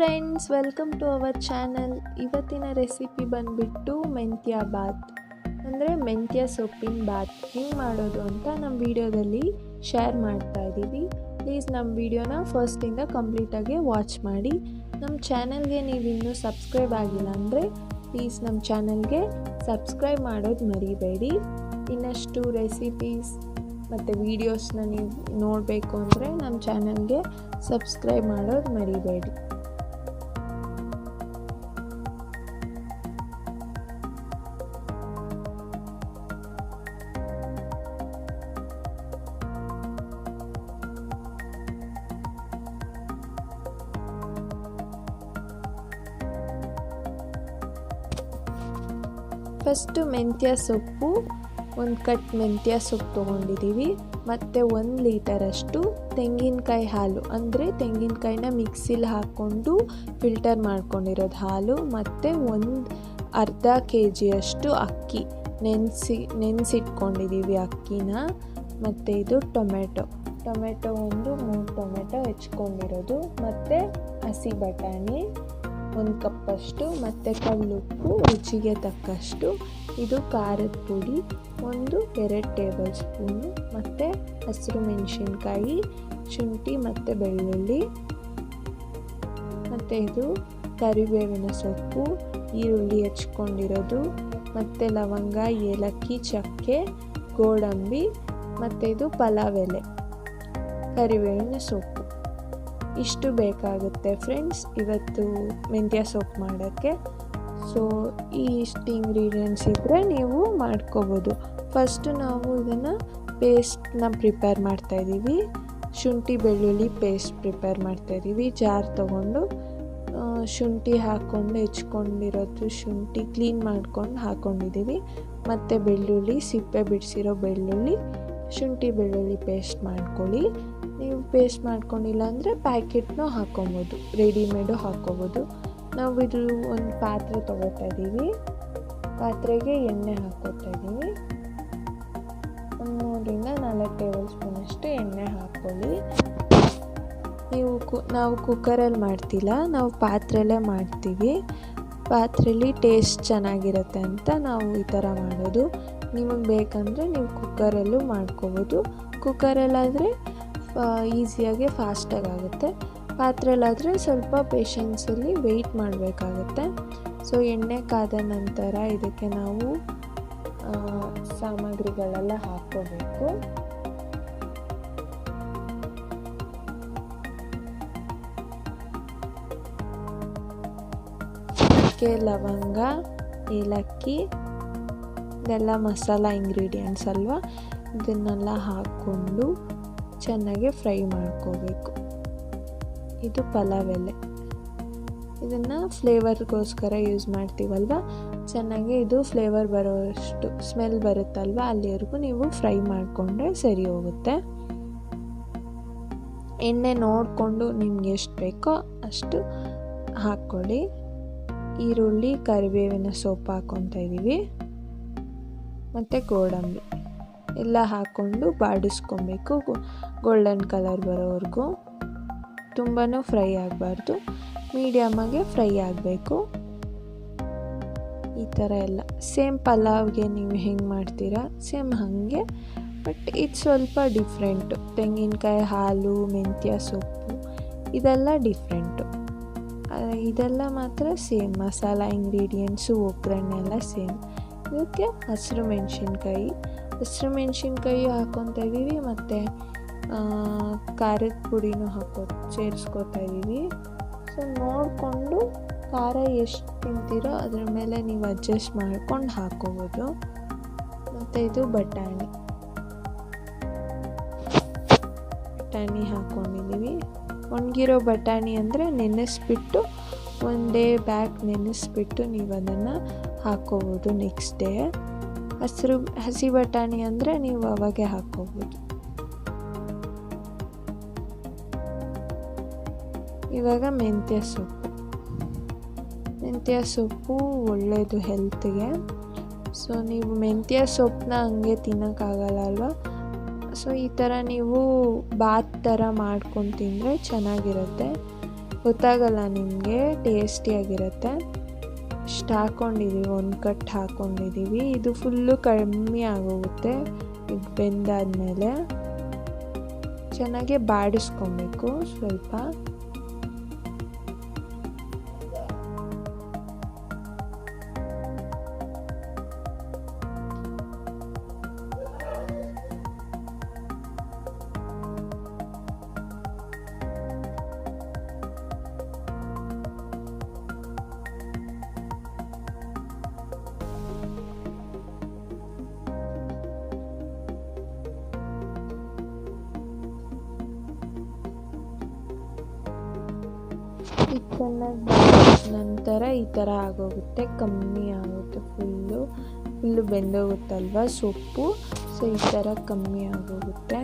Friends, welcome to our channel. ಇವತ್ತಿನ recipe ಬಂದುಬಿಟ್ಟು ಮೆಂತ್ಯ ಬಾತ್, ಅಂದರೆ ಮೆಂತ್ಯ ಸೊಪ್ಪಿನ ಬಾತ್ ಹೆಂಗೆ ಮಾಡೋದು ಅಂತ ನಮ್ಮ ವಿಡಿಯೋದಲ್ಲಿ ಶೇರ್ ಮಾಡ್ತಾ ಇದ್ದೀವಿ. ಪ್ಲೀಸ್ ನಮ್ಮ ವಿಡಿಯೋನ ಫಸ್ಟಿಂದ ಕಂಪ್ಲೀಟಾಗಿ ವಾಚ್ ಮಾಡಿ. ನಮ್ಮ ಚಾನಲ್ಗೆ ನೀವು ಇನ್ನೂ ಸಬ್ಸ್ಕ್ರೈಬ್ ಆಗಿಲ್ಲ ಅಂದರೆ ಪ್ಲೀಸ್ ನಮ್ಮ ಚಾನಲ್ಗೆ ಸಬ್ಸ್ಕ್ರೈಬ್ ಮಾಡೋದು ಮರಿಬೇಡಿ. ಇನ್ನಷ್ಟು ರೆಸಿಪೀಸ್ ಮತ್ತು ವೀಡಿಯೋಸ್ನ ನೀವು ನೋಡಬೇಕು ಅಂದರೆ ನಮ್ಮ ಚಾನಲ್ಗೆ ಸಬ್ಸ್ಕ್ರೈಬ್ ಮಾಡೋದು ಮರಿಬೇಡಿ. ಫಸ್ಟು ಮೆಂತ್ಯ ಸೊಪ್ಪು, ಒಂದು ಕಟ್ ಮೆಂತ್ಯ ಸೊಪ್ಪು ತೊಗೊಂಡಿದ್ದೀವಿ. ಮತ್ತು 1 ಲೀಟರಷ್ಟು ತೆಂಗಿನಕಾಯಿ ಹಾಲು, ಅಂದರೆ ತೆಂಗಿನಕಾಯಿನ ಮಿಕ್ಸಿಲಿ ಹಾಕ್ಕೊಂಡು ಫಿಲ್ಟರ್ ಮಾಡ್ಕೊಂಡಿರೋದು ಹಾಲು, ಮತ್ತು ಅರ್ಧ kg ಅಕ್ಕಿ ನೆನೆಸಿಟ್ಕೊಂಡಿದ್ದೀವಿ ಅಕ್ಕಿನ. ಮತ್ತು ಇದು ಟೊಮೆಟೊ ಒಂದು 3 ಟೊಮೆಟೊ ಹೆಚ್ಕೊಂಡಿರೋದು, ಮತ್ತು ಹಸಿ ಬಟಾಣಿ 1 ಕಪ್ಪಷ್ಟು, ಮತ್ತು ಕಲ್ಲುಪ್ಪು ರುಚಿಗೆ ತಕ್ಕಷ್ಟು. ಇದು ಖಾರದ ಪುಡಿ 1-2 ಟೇಬಲ್ ಸ್ಪೂನು, ಮತ್ತು ಹಸಿರು ಮೆಣಸಿನ್ಕಾಯಿ, ಶುಂಠಿ ಮತ್ತು ಬೆಳ್ಳುಳ್ಳಿ, ಮತ್ತು ಇದು ಕರಿಬೇವಿನ ಸೊಪ್ಪು, ಈರುಳ್ಳಿ ಹೆಚ್ಕೊಂಡಿರೋದು, ಮತ್ತು ಲವಂಗ, ಏಲಕ್ಕಿ, ಚಕ್ಕೆ, ಗೋಡಂಬಿ, ಮತ್ತು ಇದು ಪಲಾವ್ ಎಲೆ, ಕರಿಬೇವಿನ ಸೊಪ್ಪು. ಇಷ್ಟು ಬೇಕಾಗುತ್ತೆ ಫ್ರೆಂಡ್ಸ್ ಇವತ್ತು ಮೆಂತ್ಯ ಸೊಪ್ಪು ಮಾಡೋಕ್ಕೆ. ಸೊ ಇಷ್ಟು ಇಂಗ್ರೀಡಿಯೆಂಟ್ಸ್ ಇದ್ದರೆ ನೀವು ಮಾಡ್ಕೋಬೋದು. ಫಸ್ಟು ನಾವು ಇದನ್ನು ಪೇಸ್ಟ್ನ ಪ್ರಿಪೇರ್ ಮಾಡ್ತಾಯಿದ್ದೀವಿ. ಶುಂಠಿ ಬೆಳ್ಳುಳ್ಳಿ ಪೇಸ್ಟ್ ಪ್ರಿಪೇರ್ ಮಾಡ್ತಾಯಿದ್ದೀವಿ. ಜಾರ್ ತೊಗೊಂಡು ಶುಂಠಿ ಹಾಕ್ಕೊಂಡು ಹೆಚ್ಕೊಂಡಿರೋದು, ಶುಂಠಿ ಕ್ಲೀನ್ ಮಾಡ್ಕೊಂಡು ಹಾಕ್ಕೊಂಡಿದ್ದೀವಿ. ಮತ್ತು ಬೆಳ್ಳುಳ್ಳಿ, ಸಿಪ್ಪೆ ಬಿಡಿಸಿರೋ ಬೆಳ್ಳುಳ್ಳಿ, ಶುಂಠಿ ಬೆಳ್ಳುಳ್ಳಿ ಪೇಸ್ಟ್ ಮಾಡ್ಕೊಳ್ಳಿ. ನೀವು ಪೇಸ್ಟ್ ಮಾಡ್ಕೊಂಡಿಲ್ಲ ಅಂದರೆ ಪ್ಯಾಕೆಟ್ನೂ ಹಾಕ್ಕೊಬೋದು, ರೆಡಿಮೇಡು ಹಾಕ್ಕೊಬೋದು. ನಾವು ಇದು ಒಂದು ಪಾತ್ರೆ ತೊಗೋತಾ ಇದ್ದೀವಿ. ಪಾತ್ರೆಗೆ ಎಣ್ಣೆ ಹಾಕ್ಕೊತಾ ಇದ್ದೀವಿ. 3-4 ಟೇಬಲ್ ಸ್ಪೂನಷ್ಟು ಎಣ್ಣೆ ಹಾಕ್ಕೊಳ್ಳಿ. ನಾವು ಕುಕ್ಕರಲ್ಲಿ ಮಾಡ್ತಿಲ್ಲ, ನಾವು ಪಾತ್ರೆಯಲ್ಲೇ ಮಾಡ್ತೀವಿ. ಪಾತ್ರೆಯಲ್ಲಿ ಟೇಸ್ಟ್ ಚೆನ್ನಾಗಿರುತ್ತೆ ಅಂತ ನಾವು ಈ ಥರ ಮಾಡೋದು. ನಿಮಗೆ ಬೇಕಂದರೆ ನೀವು ಕುಕ್ಕರಲ್ಲೂ ಮಾಡ್ಕೋಬೋದು. ಕುಕ್ಕರಲ್ಲಾದರೆ ಈಸಿಯಾಗಿ ಫಾಸ್ಟಾಗಿ ಆಗುತ್ತೆ. ಪಾತ್ರೆಯಲ್ಲಾದರೆ ಸ್ವಲ್ಪ ಪೇಷನ್ಸಲ್ಲಿ ವೆಯ್ಟ್ ಮಾಡಬೇಕಾಗುತ್ತೆ. ಸೊ ಎಣ್ಣೆ ಕಾದ ನಂತರ ಇದಕ್ಕೆ ನಾವು ಸಾಮಗ್ರಿಗಳೆಲ್ಲ ಹಾಕ್ಕೋಬೇಕು. ಚಕ್ಕೆ, ಲವಂಗ, ಏಲಕ್ಕಿ, ಇದೆಲ್ಲ ಮಸಾಲ ಇಂಗ್ರೀಡಿಯೆಂಟ್ಸ್ ಅಲ್ವಾ, ಇದನ್ನೆಲ್ಲ ಹಾಕ್ಕೊಂಡು ಚೆನ್ನಾಗಿ ಫ್ರೈ ಮಾಡ್ಕೋಬೇಕು. ಇದು ಪಲಾವ್ ಎಲೆ, ಇದನ್ನು ಫ್ಲೇವರ್ಗೋಸ್ಕರ ಯೂಸ್ ಮಾಡ್ತೀವಲ್ವ, ಚೆನ್ನಾಗಿ ಇದು ಫ್ಲೇವರ್ ಬರೋಷ್ಟು ಸ್ಮೆಲ್ ಬರುತ್ತಲ್ವ, ಅಲ್ಲಿವರೆಗೂ ನೀವು ಫ್ರೈ ಮಾಡಿಕೊಂಡ್ರೆ ಸರಿ ಹೋಗುತ್ತೆ. ಎಣ್ಣೆ ನೋಡಿಕೊಂಡು ನಿಮ್ಗೆ ಎಷ್ಟು ಬೇಕೋ ಅಷ್ಟು ಹಾಕ್ಕೊಳ್ಳಿ. ಈರುಳ್ಳಿ, ಕರಿಬೇವಿನ ಸೊಪ್ಪು ಹಾಕ್ಕೊತಾ ಇದ್ದೀವಿ, ಮತ್ತು ಗೋಡಂಬಿ ಎಲ್ಲ ಹಾಕ್ಕೊಂಡು ಬಾಡಿಸ್ಕೊಬೇಕು ಗೋಲ್ಡನ್ ಕಲರ್ ಬರೋವರೆಗೂ. ತುಂಬಾ ಫ್ರೈ ಆಗಬಾರ್ದು, ಮೀಡಿಯಮಾಗೆ ಫ್ರೈ ಆಗಬೇಕು. ಈ ಥರ ಎಲ್ಲ ಸೇಮ್ ಪಲಾವ್ಗೆ ನೀವು ಹೆಂಗೆ ಮಾಡ್ತೀರಾ ಸೇಮ್ ಹಾಗೆ, ಬಟ್ ಇದು ಸ್ವಲ್ಪ ಡಿಫ್ರೆಂಟು. ತೆಂಗಿನಕಾಯಿ ಹಾಲು, ಮೆಂತ್ಯ ಸೊಪ್ಪು ಇದೆಲ್ಲ ಡಿಫ್ರೆಂಟು. ಇದೆಲ್ಲ ಮಾತ್ರ ಸೇಮ್, ಮಸಾಲ ಇಂಗ್ರೀಡಿಯೆಂಟ್ಸು, ಒಗ್ಗರಣೆ ಎಲ್ಲ ಸೇಮ್. ಇದಕ್ಕೆ ಹಸಿರು ಮೆಣಸಿನ್ಕಾಯಿ ಹಾಕ್ಕೊತಾ ಇದ್ದೀವಿ, ಮತ್ತು ಖಾರದ ಪುಡಿನೂ ಸೇರಿಸ್ಕೊತಾ ಇದ್ದೀವಿ. ಸೊ ನೋಡಿಕೊಂಡು ಖಾರ ಎಷ್ಟು ತಿಂತೀರೋ ಅದ್ರ ಮೇಲೆ ನೀವು ಅಡ್ಜಸ್ಟ್ ಮಾಡ್ಕೊಂಡು ಹಾಕ್ಕೋಬೋದು. ಮತ್ತು ಇದು ಬಟಾಣಿ ಹಾಕ್ಕೊಂಡಿದ್ದೀವಿ. ಒಣಗಿರೋ ಬಟಾಣಿ ಅಂದರೆ ನೆನೆಸ್ಬಿಟ್ಟು ಒಂದೇ ಬ್ಯಾಗ್ ನೆನೆಸ್ಬಿಟ್ಟು ನೀವು ಅದನ್ನು ಹಾಕ್ಕೋಬೋದು ನೆಕ್ಸ್ಟ್ ಡೇ. ಹಸಿ ಬಟಾಣಿ ಅಂದರೆ ನೀವು ಅವಾಗೆ ಹಾಕ್ಕೋಬೋದು. ಇವಾಗ ಮೆಂತ್ಯ ಸೊಪ್ಪು ಒಳ್ಳೆಯದು ಹೆಲ್ತ್ಗೆ. ಸೊ ನೀವು ಮೆಂತ್ಯ ಸೊಪ್ಪನ್ನ ಹಂಗೆ ತಿನ್ನೋಕ್ಕಾಗಲ್ಲ ಅಲ್ವಾ, ಸೊ ಈ ಥರ ನೀವು ಬಾತ್ ಥರ ಮಾಡ್ಕೊಂಡು ತಿಂದರೆ ಚೆನ್ನಾಗಿರುತ್ತೆ. ಗೊತ್ತಾಗಲ್ಲ ನಿಮಗೆ, ಟೇಸ್ಟಿಯಾಗಿರುತ್ತೆ. ಇಷ್ಟು ಹಾಕ್ಕೊಂಡಿದ್ದೀವಿ, ಒಂದು ಕಟ್ ಹಾಕ್ಕೊಂಡಿದ್ದೀವಿ. ಇದು ಫುಲ್ಲು ಕಮ್ಮಿ ಆಗೋಗುತ್ತೆ ಇದು ಬೆಂದಾದ್ಮೇಲೆ. ಚೆನ್ನಾಗಿ ಬಾಡಿಸ್ಕೊಬೇಕು ಸ್ವಲ್ಪ. ಇದು ಚೆನ್ನಾಗಿ ಬಾಡಿದ ನಂತರ ಈ ಥರ ಆಗೋಗುತ್ತೆ, ಕಮ್ಮಿ ಆಗುತ್ತೆ. ಫುಲ್ಲು ಬೆಂದೋಗುತ್ತಲ್ವ ಸೊಪ್ಪು, ಸೊ ಈ ಥರ ಕಮ್ಮಿ ಆಗೋಗುತ್ತೆ.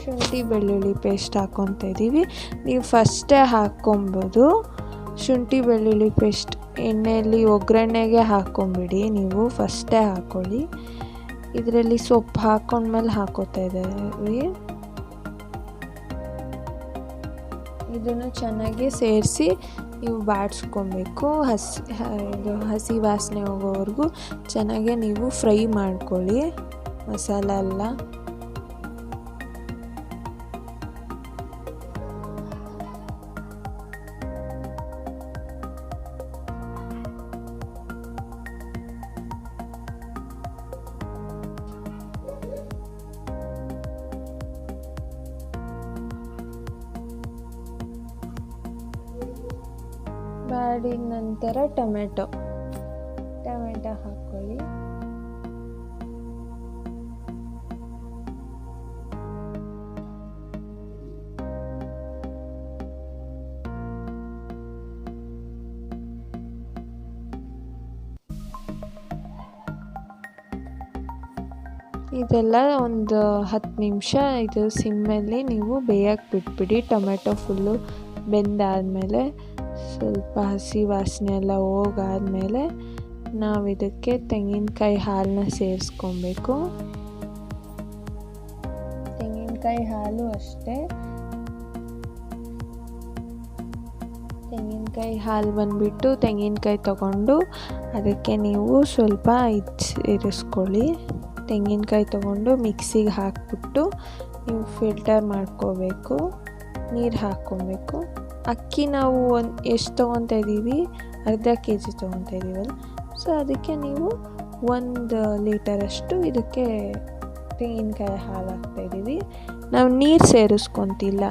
ಶುಂಠಿ ಬೆಳ್ಳುಳ್ಳಿ ಪೇಸ್ಟ್ ಹಾಕ್ಕೊತಾ ಇದ್ದೀವಿ. ನೀವು ಫಸ್ಟೇ ಹಾಕ್ಕೊಬೋದು. ಶುಂಠಿ ಬೆಳ್ಳುಳ್ಳಿ ಪೇಸ್ಟ್ ಎಣ್ಣೆಯಲ್ಲಿ ಒಗ್ಗರಣೆಗೆ ಹಾಕ್ಕೊಂಬಿಡಿ, ನೀವು ಫಸ್ಟೇ ಹಾಕ್ಕೊಳ್ಳಿ. ಇದರಲ್ಲಿ ಸೊಪ್ಪು ಹಾಕ್ಕೊಂಡ್ಮೇಲೆ ಹಾಕ್ಕೋತಾ ಇದ್ದೀವಿ. ಇದನ್ನು ಚೆನ್ನಾಗಿ ಸೇರಿಸಿ ನೀವು ಬಾಡಿಸ್ಕೊಬೇಕು. ಹಸಿ ವಾಸನೆ ಹೋಗೋವರೆಗೂ ಚೆನ್ನಾಗಿ ನೀವು ಫ್ರೈ ಮಾಡ್ಕೊಳ್ಳಿ ಮಸಾಲ ಎಲ್ಲ. ಬಾಡಿದ ನಂತರ ಟೊಮೆಟೊ ಹಾಕ್ಕೊಳ್ಳಿ. ಇದೆಲ್ಲ ಒಂದು 10 ನಿಮಿಷ ಇದು ಸಿಮ್ಮಲ್ಲಿ ನೀವು ಬೇಯಕ್ಕೆ ಬಿಟ್ಬಿಡಿ. ಟೊಮೆಟೊ ಫುಲ್ಲು ಬೆಂದಾದಮೇಲೆ, ಸ್ವಲ್ಪ ಹಸಿ ವಾಸನೆ ಎಲ್ಲ ಹೋಗಾದ್ಮೇಲೆ ನಾವು ಇದಕ್ಕೆ ತೆಂಗಿನಕಾಯಿ ಹಾಲನ್ನ ಸೇರಿಸ್ಕೊಬೇಕು. ತೆಂಗಿನಕಾಯಿ ಹಾಲು ಅಷ್ಟೇ. ತೆಂಗಿನಕಾಯಿ ಹಾಲು ಬಂದುಬಿಟ್ಟು ತೆಂಗಿನಕಾಯಿ ತಗೊಂಡು ಅದಕ್ಕೆ ನೀವು ಸ್ವಲ್ಪ ಸೇರಿಸ್ಕೊಳ್ಳಿ. ತೆಂಗಿನಕಾಯಿ ತೊಗೊಂಡು ಮಿಕ್ಸಿಗೆ ಹಾಕ್ಬಿಟ್ಟು ನೀವು ಫಿಲ್ಟರ್ ಮಾಡ್ಕೋಬೇಕು, ನೀರು ಹಾಕ್ಕೊಬೇಕು. ಅಕ್ಕಿ ನಾವು ಎಷ್ಟು ತೊಗೊತಾ ಇದ್ದೀವಿ, ಅರ್ಧ kg ತೊಗೊತಾ ಇದ್ದೀವಲ್ಲ, ಸೊ ಅದಕ್ಕೆ ನೀವು 1 ಲೀಟರಷ್ಟು ಇದಕ್ಕೆ ತೆಂಗಿನಕಾಯಿ ಹಾಲು ಹಾಕ್ತಾಯಿದ್ದೀವಿ. ನಾವು ನೀರು ಸೇರಿಸ್ಕೊತಿಲ್ಲ,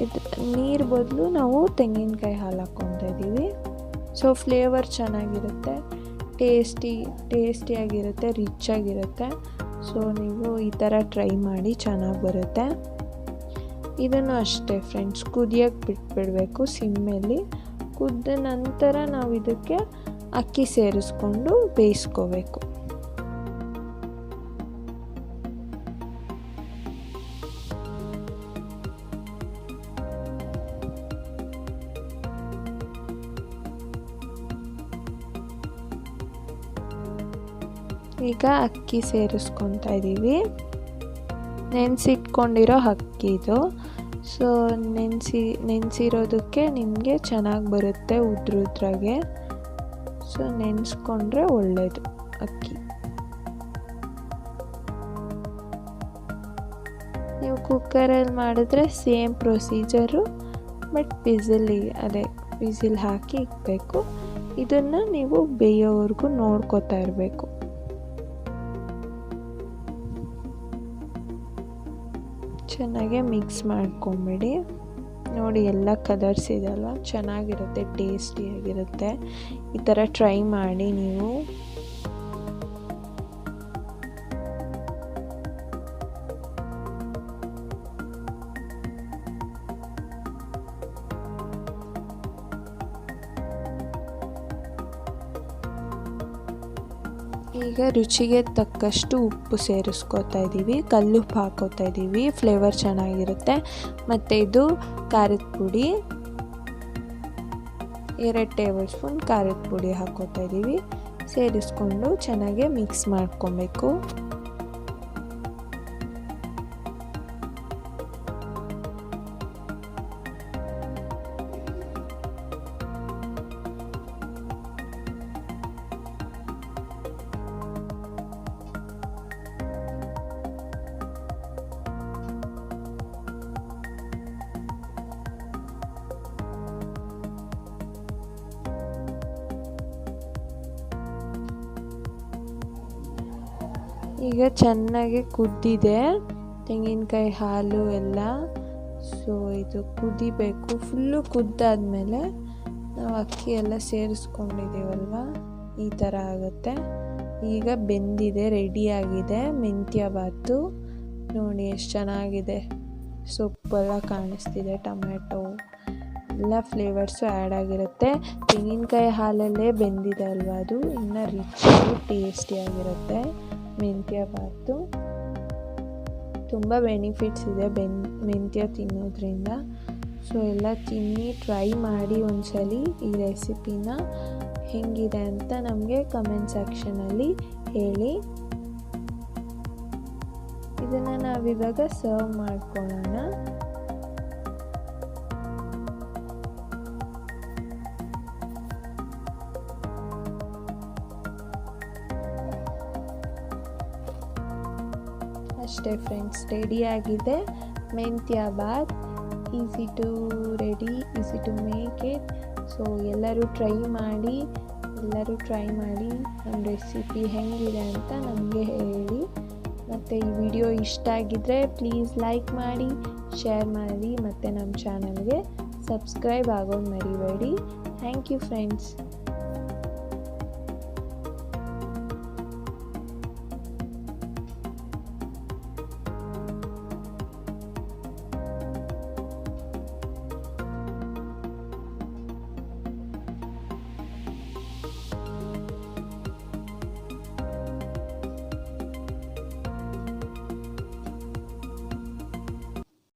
ಇದು ನೀರು ಬದಲು ನಾವು ತೆಂಗಿನಕಾಯಿ ಹಾಲು ಹಾಕ್ಕೊತಾ ಇದ್ದೀವಿ. ಸೊ ಫ್ಲೇವರ್ ಚೆನ್ನಾಗಿರುತ್ತೆ, ಟೇಸ್ಟಿಯಾಗಿರುತ್ತೆ, ರಿಚ್ಚಾಗಿರುತ್ತೆ. ಸೊ ನೀವು ಈ ಥರ ಟ್ರೈ ಮಾಡಿ, ಚೆನ್ನಾಗಿ ಬರುತ್ತೆ. ಇದನ್ನು ಅಷ್ಟೇ ಫ್ರೆಂಡ್ಸ್, ಕುದಿಯೋಕ್ಕೆ ಬಿಟ್ಬಿಡಬೇಕು ಸಿಮ್ಮಲ್ಲಿ. ಕುದ್ದ ನಂತರ ನಾವು ಇದಕ್ಕೆ ಅಕ್ಕಿ ಸೇರಿಸ್ಕೊಂಡು ಬೇಯಿಸ್ಕೋಬೇಕು. ಈಗ ಅಕ್ಕಿ ಸೇರಿಸ್ಕೊತಾ ಇದ್ದೀವಿ. ನೆನೆಸಿಟ್ಕೊಂಡಿರೋ ಅಕ್ಕಿ ಇದು. ಸೊ ನೆನೆಸಿರೋದಕ್ಕೆ ನಿಮಗೆ ಚೆನ್ನಾಗಿ ಬರುತ್ತೆ ಉದ್ರಾಗೆ. ಸೊ ನೆನೆಸ್ಕೊಂಡ್ರೆ ಒಳ್ಳೆಯದು ಅಕ್ಕಿ. ನೀವು ಕುಕ್ಕರಲ್ಲಿ ಮಾಡಿದ್ರೆ ಸೇಮ್ ಪ್ರೊಸೀಜರು, ಬಟ್ ವಿಸಿಲ್ ಹಾಕಿ ಇಕ್ಬೇಕು. ಇದನ್ನು ನೀವು ಬೇಯೋವರೆಗೂ ನೋಡ್ಕೋತಾ ಇರಬೇಕು. ಚೆನ್ನಾಗೆ ಮಿಕ್ಸ್ ಮಾಡ್ಕೊಂಬಿಡಿ. ನೋಡಿ ಎಲ್ಲ ಕಲರ್ಸ್ ಇದೆಲ್ಲ ಚೆನ್ನಾಗಿರುತ್ತೆ, ಟೇಸ್ಟಿಯಾಗಿರುತ್ತೆ. ಈ ಥರ ಟ್ರೈ ಮಾಡಿ ನೀವು. ಈಗ ರುಚಿಗೆ ತಕ್ಕಷ್ಟು ಉಪ್ಪು ಸೇರಿಸ್ಕೋತಾ ಇದ್ದೀವಿ, ಕಲ್ಲುಪ್ಪು ಹಾಕೋತಾ ಇದ್ದೀವಿ, ಫ್ಲೇವರ್ ಚೆನ್ನಾಗಿರುತ್ತೆ. ಮತ್ತು ಇದು ಖಾರದ ಪುಡಿ 2 ಟೇಬಲ್ ಸ್ಪೂನ್ ಖಾರದ ಪುಡಿ ಹಾಕೋತಾ ಇದ್ದೀವಿ. ಸೇರಿಸ್ಕೊಂಡು ಚೆನ್ನಾಗಿ ಮಿಕ್ಸ್ ಮಾಡ್ಕೊಬೇಕು. ಈಗ ಚೆನ್ನಾಗಿ ಕುದ್ದಿದೆ ತೆಂಗಿನಕಾಯಿ ಹಾಲು ಎಲ್ಲ. ಸೊ ಇದು ಕುದಿಬೇಕು. ಫುಲ್ಲು ಕುದ್ದಾದ್ಮೇಲೆ ನಾವು ಅಕ್ಕಿ ಎಲ್ಲ ಸೇರಿಸ್ಕೊಂಡಿದ್ದೀವಲ್ವ, ಈ ಥರ ಆಗುತ್ತೆ. ಈಗ ಬೆಂದಿದೆ, ರೆಡಿಯಾಗಿದೆ ಮೆಂತ್ಯ ಬಾತು. ನೋಡಿ ಎಷ್ಟು ಚೆನ್ನಾಗಿದೆ. ಸೊಪ್ಪೆಲ್ಲ ಕಾಣಿಸ್ತಿದೆ, ಟೊಮ್ಯಾಟೊ ಎಲ್ಲ ಫ್ಲೇವರ್ಸು ಆ್ಯಡ್ ಆಗಿರುತ್ತೆ. ತೆಂಗಿನಕಾಯಿ ಹಾಲಲ್ಲೇ ಬೆಂದಿದೆ ಅಲ್ವಾ, ಅದು ಇನ್ನೂ ರಿಚ್ ಟೇಸ್ಟಿಯಾಗಿರುತ್ತೆ ಮೆಂತ್ಯ ಬಾತು. ತುಂಬ ಬೆನಿಫಿಟ್ಸ್ ಇದೆ ಮೆಂತ್ಯ ತಿನ್ನೋದ್ರಿಂದ. ಸೊ ಎಲ್ಲ ತಿನ್ನಿ ಟ್ರೈ ಮಾಡಿ ಒಂದ್ಸಲಿ ಈ ರೆಸಿಪಿನ. ಹೆಂಗಿದೆ ಅಂತ ನಮಗೆ ಕಮೆಂಟ್ ಸೆಕ್ಷನಲ್ಲಿ ಹೇಳಿ. ಇದನ್ನು ನಾವಿವಾಗ ಸರ್ವ್ ಮಾಡ್ಕೊಳ್ಳೋಣ. ಅಷ್ಟೇ ಫ್ರೆಂಡ್ಸ್, ರೆಡಿಯಾಗಿದೆ menthya bath. Easy to make it. So ಎಲ್ಲರೂ ಟ್ರೈ ಮಾಡಿ ನಮ್ಮ ರೆಸಿಪಿ ಹೆಂಗಿದೆ ಅಂತ ನಮಗೆ ಹೇಳಿ. ಮತ್ತು ಈ ವಿಡಿಯೋ ಇಷ್ಟ ಆಗಿದ್ದರೆ ಪ್ಲೀಸ್ ಲೈಕ್ ಮಾಡಿ, ಶೇರ್ ಮಾಡಿ, ಮತ್ತು ನಮ್ಮ ಚಾನಲ್ಗೆ ಸಬ್ಸ್ಕ್ರೈಬ್ ಆಗೋದು ಮರಿಬೇಡಿ. Thank you friends.